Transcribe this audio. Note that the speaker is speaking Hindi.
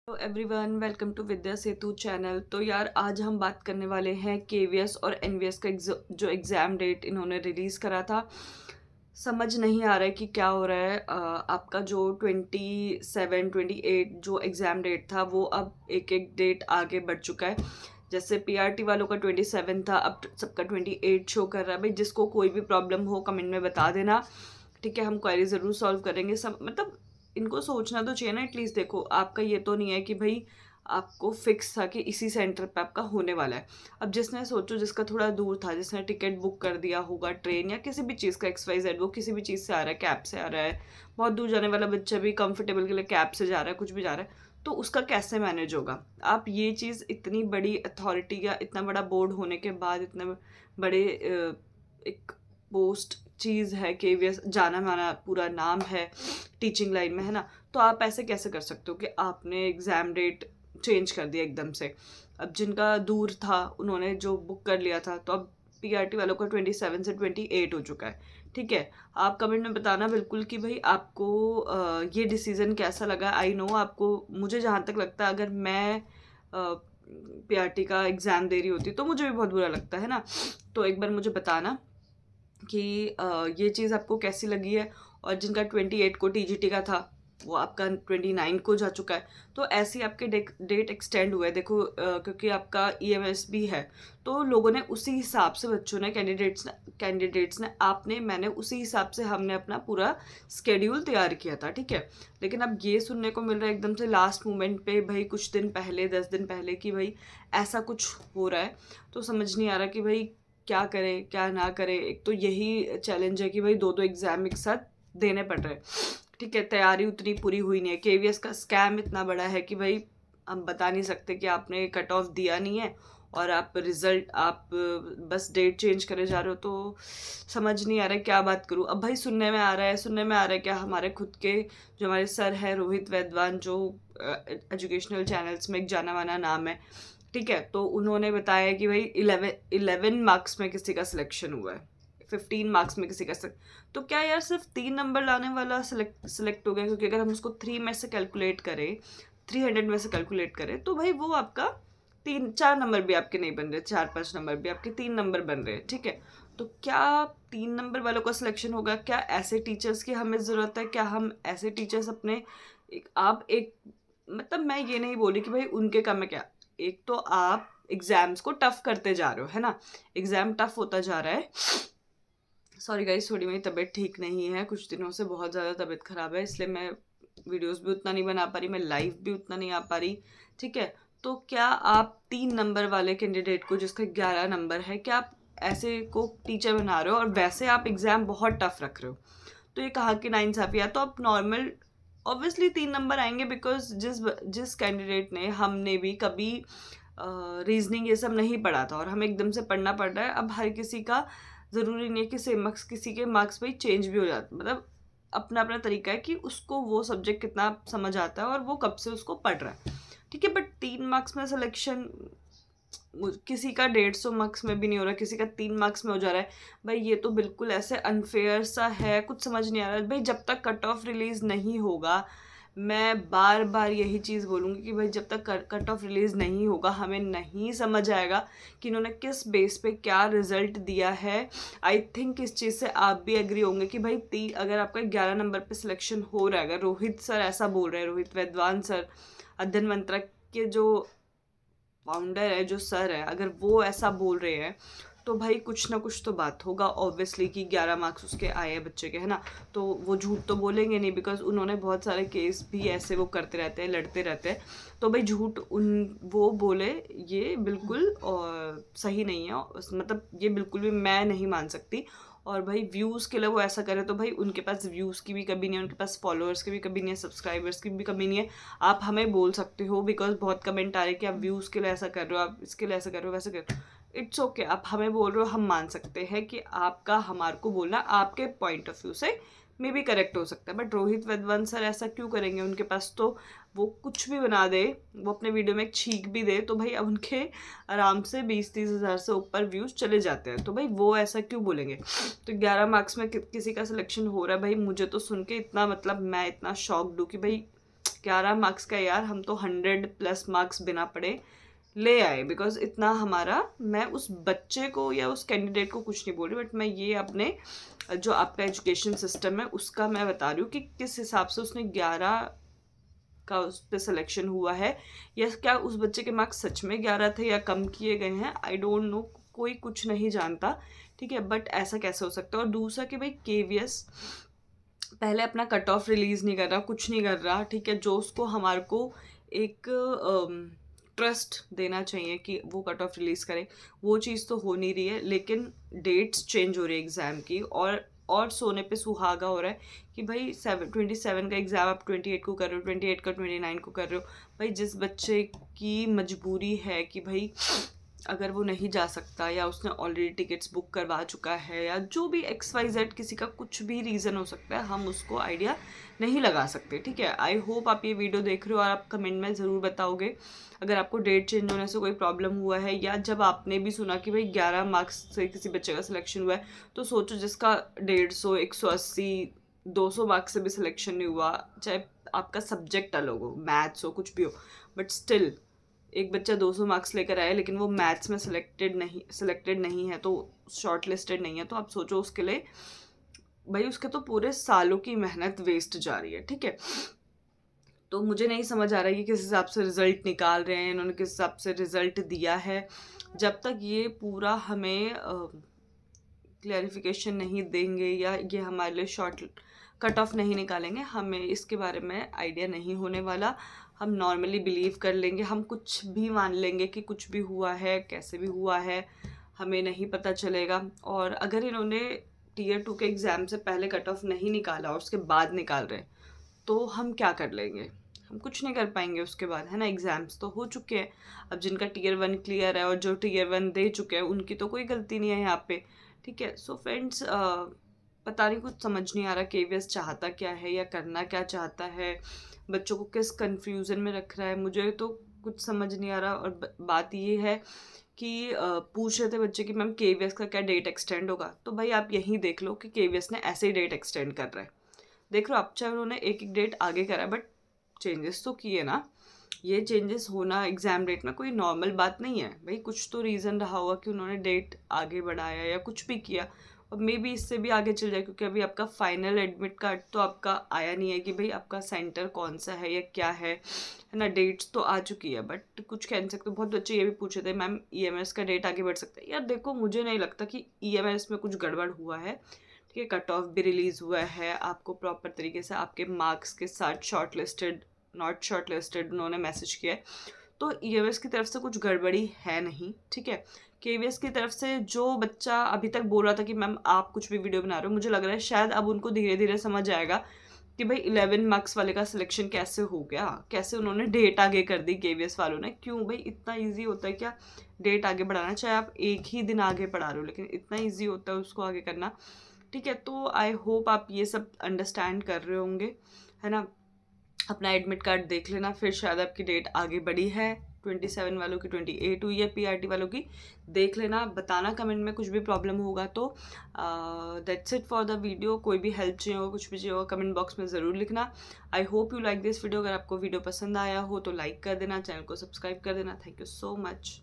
Hello everyone, welcome to Vidya Setu channel. तो यार आज हम बात करने वाले हैं केवीएस और एनवीएस का जो एग्ज़ाम डेट इन्होंने रिलीज़ करा था। समझ नहीं आ रहा है कि क्या हो रहा है। आपका जो 27 28 जो एग्ज़ाम डेट था वो अब एक एक डेट आगे बढ़ चुका है। जैसे पीआरटी वालों का 27 था, अब सबका 28 शो कर रहा है। भाई जिसको कोई भी प्रॉब्लम हो कमेंट में बता देना, ठीक है। हम क्वेरी ज़रूर सॉल्व करेंगे। सब मतलब इनको सोचना तो चाहिए ना एटलीस्ट। देखो, आपका ये तो नहीं है कि भाई आपको फिक्स था कि इसी सेंटर पे आपका होने वाला है। अब जिसने सोचो, जिसका थोड़ा दूर था, जिसने टिकट बुक कर दिया होगा ट्रेन या किसी भी चीज़ का, XYZ, वो किसी भी चीज़ से आ रहा है, कैब से आ रहा है, बहुत दूर जाने वाला बच्चा भी कंफर्टेबल के लिए कैब से जा रहा है, कुछ भी जा रहा है, तो उसका कैसे मैनेज होगा। आप ये चीज़, इतनी बड़ी अथॉरिटी या इतना बड़ा बोर्ड होने के बाद, इतने बड़े एक पोस्ट चीज़ है, केवीएस जाना माना पूरा नाम है टीचिंग लाइन में, है ना। तो आप ऐसे कैसे कर सकते हो कि आपने एग्ज़ाम डेट चेंज कर दिया एकदम से। अब जिनका दूर था उन्होंने जो बुक कर लिया था, तो अब पीआरटी वालों का 27 से 28 हो चुका है, ठीक है। आप कमेंट में बताना बिल्कुल कि भाई आपको ये डिसीज़न कैसा लगा। आई नो आपको, मुझे जहाँ तक लगता है, अगर मैं पीआरटी का एग्ज़ाम दे रही होती तो मुझे भी बहुत बुरा लगता है ना। तो एक बार मुझे बताना कि ये चीज़ आपको कैसी लगी है। और जिनका 28 को टीजीटी का था, वो आपका 29 को जा चुका है। तो ऐसे ही आपके डेट एक्सटेंड हुए। देखो, क्योंकि आपका ईएमएस भी है, तो लोगों ने उसी हिसाब से, बच्चों ने, कैंडिडेट्स ने आपने, मैंने, उसी हिसाब से हमने अपना पूरा स्केड्यूल तैयार किया था, ठीक है। लेकिन अब ये सुनने को मिल रहा है एकदम से लास्ट मोमेंट पे, भाई कुछ दिन पहले, 10 दिन पहले, कि भाई ऐसा कुछ हो रहा है। तो समझ नहीं आ रहा कि भाई क्या करे क्या ना करे। एक तो यही चैलेंज है कि भाई दो दो एग्जाम एक साथ देने पड़ रहे हैं, ठीक है। तैयारी उतनी पूरी हुई नहीं है। केवीएस का स्कैम इतना बड़ा है कि भाई हम बता नहीं सकते कि आपने कट ऑफ दिया नहीं है और आप रिजल्ट, आप बस डेट चेंज करे जा रहे हो। तो समझ नहीं आ रहा है क्या बात करूँ। अब भाई सुनने में आ रहा है क्या, हमारे खुद के जो हमारे सर है रोहित वैद्वान, जो एजुकेशनल चैनल्स में एक जाना माना नाम है, ठीक है। तो उन्होंने बताया कि भाई 11 मार्क्स में किसी का सिलेक्शन हुआ है, 15 मार्क्स में किसी का तो क्या यार, सिर्फ 3 नंबर लाने वाला सिलेक्ट हो गया। क्योंकि अगर हम उसको 3 में से कैलकुलेट करें, 300 में से कैलकुलेट करें, तो भाई वो आपका 3 4 नंबर भी आपके नहीं बन रहे, 4 5 नंबर भी आपके 3 नंबर बन रहे हैं, ठीक है। तो क्या 3 नंबर वालों का सिलेक्शन होगा? क्या ऐसे टीचर्स की हमें ज़रूरत है? क्या हम ऐसे टीचर्स अपने आप एक, मतलब मैं ये नहीं बोली कि भाई उनके कम है क्या। एक तो आप एग्जाम्स को टफ करते जा रहे हो, है ना। एग्जाम टफ होता जा रहा है। सॉरी गाइस, थोड़ी मेरी तबीयत ठीक नहीं है, कुछ दिनों से बहुत ज़्यादा तबीयत ख़राब है, इसलिए मैं वीडियोस भी उतना नहीं बना पा रही, मैं लाइव भी उतना नहीं आ पा रही, ठीक है। तो क्या आप 3 नंबर वाले कैंडिडेट को, जिसका 11 नंबर है, क्या आप ऐसे को टीचर बना रहे हो और वैसे आप एग्ज़ाम बहुत टफ रख रहे हो? तो ये कहाँ की नाइंसाफ़ी है। तो आप नॉर्मल, ऑब्वियसली 3 नंबर आएंगे, बिकॉज जिस जिस कैंडिडेट ने, हमने भी कभी रीजनिंग ये सब नहीं पढ़ा था और हमें एकदम से पढ़ना पड़ रहा है। अब हर किसी का ज़रूरी नहीं है कि सेम मार्क्स, किसी के मार्क्स भाई चेंज भी हो जाते, मतलब अपना अपना तरीका है कि उसको वो सब्जेक्ट कितना समझ आता है और वो कब से उसको पढ़ रहा है, ठीक है। बट 3 मार्क्स में सिलेक्शन, किसी का 150 मार्क्स में भी नहीं हो रहा, किसी का 3 मार्क्स में हो जा रहा है। भाई ये तो बिल्कुल ऐसे अनफेयर सा है, कुछ समझ नहीं आ रहा है। भाई जब तक कट ऑफ रिलीज़ नहीं होगा, मैं बार बार यही चीज़ बोलूँगी कि भाई जब तक कट ऑफ रिलीज़ नहीं होगा, हमें नहीं समझ आएगा कि इन्होंने किस बेस पे क्या रिजल्ट दिया है। आई थिंक इस चीज़ से आप भी एग्री होंगे कि भाई अगर आपका 11 नंबर पे सिलेक्शन हो रहा है, अगर रोहित सर ऐसा बोल रहे हैं, रोहित वैद्वान सर, अध्ययन मंत्रा के जो फाउंडर है, जो सर है, अगर वो ऐसा बोल रहे हैं, तो भाई कुछ ना कुछ तो बात होगा ऑब्वियसली, कि 11 मार्क्स उसके आए हैं बच्चे के, है ना। तो वो झूठ तो बोलेंगे नहीं, बिकॉज उन्होंने बहुत सारे केस भी ऐसे वो करते रहते हैं, लड़ते रहते हैं। तो भाई झूठ उन वो बोले, ये बिल्कुल सही नहीं है, मतलब ये बिल्कुल भी मैं नहीं मान सकती। और भाई व्यूज़ के लिए वो ऐसा करे, तो भाई उनके पास व्यूज़ की भी कमी नहीं है, उनके पास फॉलोअर्स की भी कमी नहीं है, सब्सक्राइबर्स की भी कमी नहीं है। आप हमें बोल सकते हो, बिकॉज बहुत कमेंट आ रहे हैं कि आप व्यूज़ के लिए ऐसा कर रहे हो, आप इसके लिए ऐसा कर रहे हो, वैसे कर रहे हो। इट्स ओके, आप हमें बोल रहे हो, हम मान सकते हैं कि आपका हमारे को बोलना आपके पॉइंट ऑफ व्यू से मे भी करेक्ट हो सकता है। बट रोहित वैद्वान सर ऐसा क्यों करेंगे? उनके पास तो वो कुछ भी बना दे, वो अपने वीडियो में एक छींक भी दे, तो भाई अब उनके आराम से 20 30 हज़ार से ऊपर व्यूज़ चले जाते हैं। तो भाई वो ऐसा क्यों बोलेंगे? तो 11 मार्क्स में किसी का सिलेक्शन हो रहा है, भाई मुझे तो सुन के इतना, मतलब मैं इतना शॉक्ड हूँ कि भाई 11 मार्क्स का यार हम तो 100+ मार्क्स बिना पढ़े ले आए, बिकॉज इतना हमारा, मैं उस बच्चे को या उस कैंडिडेट को कुछ नहीं बोल रही, बट मैं ये अपने जो आपका एजुकेशन सिस्टम है उसका मैं बता रही हूँ कि किस हिसाब से उसने 11 का उस पर सिलेक्शन हुआ है, या क्या उस बच्चे के मार्क्स सच में 11 थे या कम किए गए हैं, आई डोंट नो, कोई कुछ नहीं जानता, ठीक है। बट ऐसा कैसे हो सकता है। और दूसरा कि भाई केवीएस पहले अपना कट ऑफ रिलीज़ नहीं कर रहा, कुछ नहीं कर रहा, ठीक है, जो उसको हमारे को एक ट्रस्ट देना चाहिए कि वो कट ऑफ रिलीज़ करे, वो चीज़ तो हो नहीं रही है। लेकिन डेट्स चेंज हो रही है एग्ज़ाम की, और सोने पे सुहागा हो रहा है कि भाई 27 का एग्ज़ाम आप 28 को कर रहे हो, 28 का 29 को कर रहे हो। भाई जिस बच्चे की मजबूरी है कि भाई अगर वो नहीं जा सकता, या उसने ऑलरेडी टिकट्स बुक करवा चुका है, या जो भी XYZ किसी का कुछ भी रीज़न हो सकता है, हम उसको आइडिया नहीं लगा सकते, ठीक है। आई होप आप ये वीडियो देख रहे हो और आप कमेंट में ज़रूर बताओगे अगर आपको डेट चेंज होने से कोई प्रॉब्लम हुआ है, या जब आपने भी सुना कि भाई 11 मार्क्स से किसी बच्चे का सिलेक्शन हुआ है, तो सोचो जिसका 150, 180, 200 मार्क्स से भी सिलेक्शन नहीं हुआ, चाहे आपका सब्जेक्ट अलग हो, मैथ्स हो, कुछ भी हो, बट स्टिल एक बच्चा 200 मार्क्स लेकर आया लेकिन वो मैथ्स में सिलेक्टेड नहीं है, तो शॉर्ट लिस्टेड नहीं है, तो आप सोचो उसके लिए भाई उसके तो पूरे सालों की मेहनत वेस्ट जा रही है, ठीक है। तो मुझे नहीं समझ आ रहा है कि किस हिसाब से रिज़ल्ट निकाल रहे हैं, इन्होंने किस हिसाब से रिज़ल्ट दिया है। जब तक ये पूरा हमें क्लैरिफिकेशन नहीं देंगे, या ये हमारे लिए शॉर्ट कट ऑफ नहीं निकालेंगे, हमें इसके बारे में आइडिया नहीं होने वाला। हम नॉर्मली बिलीव कर लेंगे, हम कुछ भी मान लेंगे कि कुछ भी हुआ है, कैसे भी हुआ है, हमें नहीं पता चलेगा। और अगर इन्होंने Tier 2 के एग्ज़ाम से पहले कट ऑफ नहीं निकाला और उसके बाद निकाल रहे हैं, तो हम क्या कर लेंगे, हम कुछ नहीं कर पाएंगे उसके बाद, है ना। एग्ज़ाम्स तो हो चुके हैं, अब जिनका Tier 1 क्लियर है और जो Tier 1 दे चुके हैं उनकी तो कोई गलती नहीं है यहाँ पे, ठीक है। सो फ्रेंड्स, पता नहीं, कुछ समझ नहीं आ रहा केवीएस चाहता क्या है या करना क्या चाहता है, बच्चों को किस कंफ्यूजन में रख रहा है, मुझे तो कुछ समझ नहीं आ रहा। और बात ये है कि पूछ रहे थे बच्चे कि मैम केवीएस का क्या डेट एक्सटेंड होगा, तो भाई आप यहीं देख लो कि केवीएस ने ऐसे ही डेट एक्सटेंड कर रहा है, देख लो आप, चाहे उन्होंने एक एक डेट आगे करा है बट चेंजेस तो किए ना। ये चेंजेस होना एग्ज़ाम डेट में कोई नॉर्मल बात नहीं है भाई, कुछ तो रीज़न रहा होगा कि उन्होंने डेट आगे बढ़ाया या कुछ भी किया, और मे बी इससे भी आगे चल जाए, क्योंकि अभी आपका फाइनल एडमिट कार्ड तो आपका आया नहीं है कि भाई आपका सेंटर कौन सा है या क्या है ना। डेट्स तो आ चुकी है, बट कुछ कह नहीं सकते। बहुत बच्चे ये भी पूछे थे मैम EMS का डेट आगे बढ़ सकता है, यार देखो मुझे नहीं लगता कि EMS में कुछ गड़बड़ हुआ है, ठीक है। कट ऑफ भी रिलीज़ हुआ है, आपको प्रॉपर तरीके से आपके मार्क्स के साथ short listed, not short listed उन्होंने मैसेज किया है, तो EMS की तरफ से कुछ गड़बड़ी है नहीं, ठीक है। केवीएस की तरफ से जो बच्चा अभी तक बोल रहा था कि मैम आप कुछ भी वीडियो बना रहे हो, मुझे लग रहा है शायद अब उनको धीरे धीरे समझ आएगा कि भाई 11 मार्क्स वाले का सिलेक्शन कैसे हो गया, कैसे उन्होंने डेट आगे कर दी केवीएस वालों ने। क्यों भाई, इतना ईजी होता है क्या डेट आगे बढ़ाना, चाहे आप एक ही दिन आगे पढ़ा रहे हो, लेकिन इतना ईजी होता है उसको आगे करना, ठीक है। तो आई होप आप ये सब अंडरस्टैंड कर रहे होंगे, है ना। अपना एडमिट कार्ड देख लेना, फिर शायद आपकी डेट आगे बढ़ी है, 27 वालों की 28 हुई है, PRT वालों की देख लेना, बताना कमेंट में कुछ भी प्रॉब्लम होगा तो। That's it for the video. कोई भी हेल्प चाहिए हो, कुछ भी चाहिए हो, कमेंट बॉक्स में ज़रूर लिखना। I hope you like this video. अगर आपको वीडियो पसंद आया हो तो लाइक कर देना, चैनल को सब्सक्राइब कर देना। Thank you so much.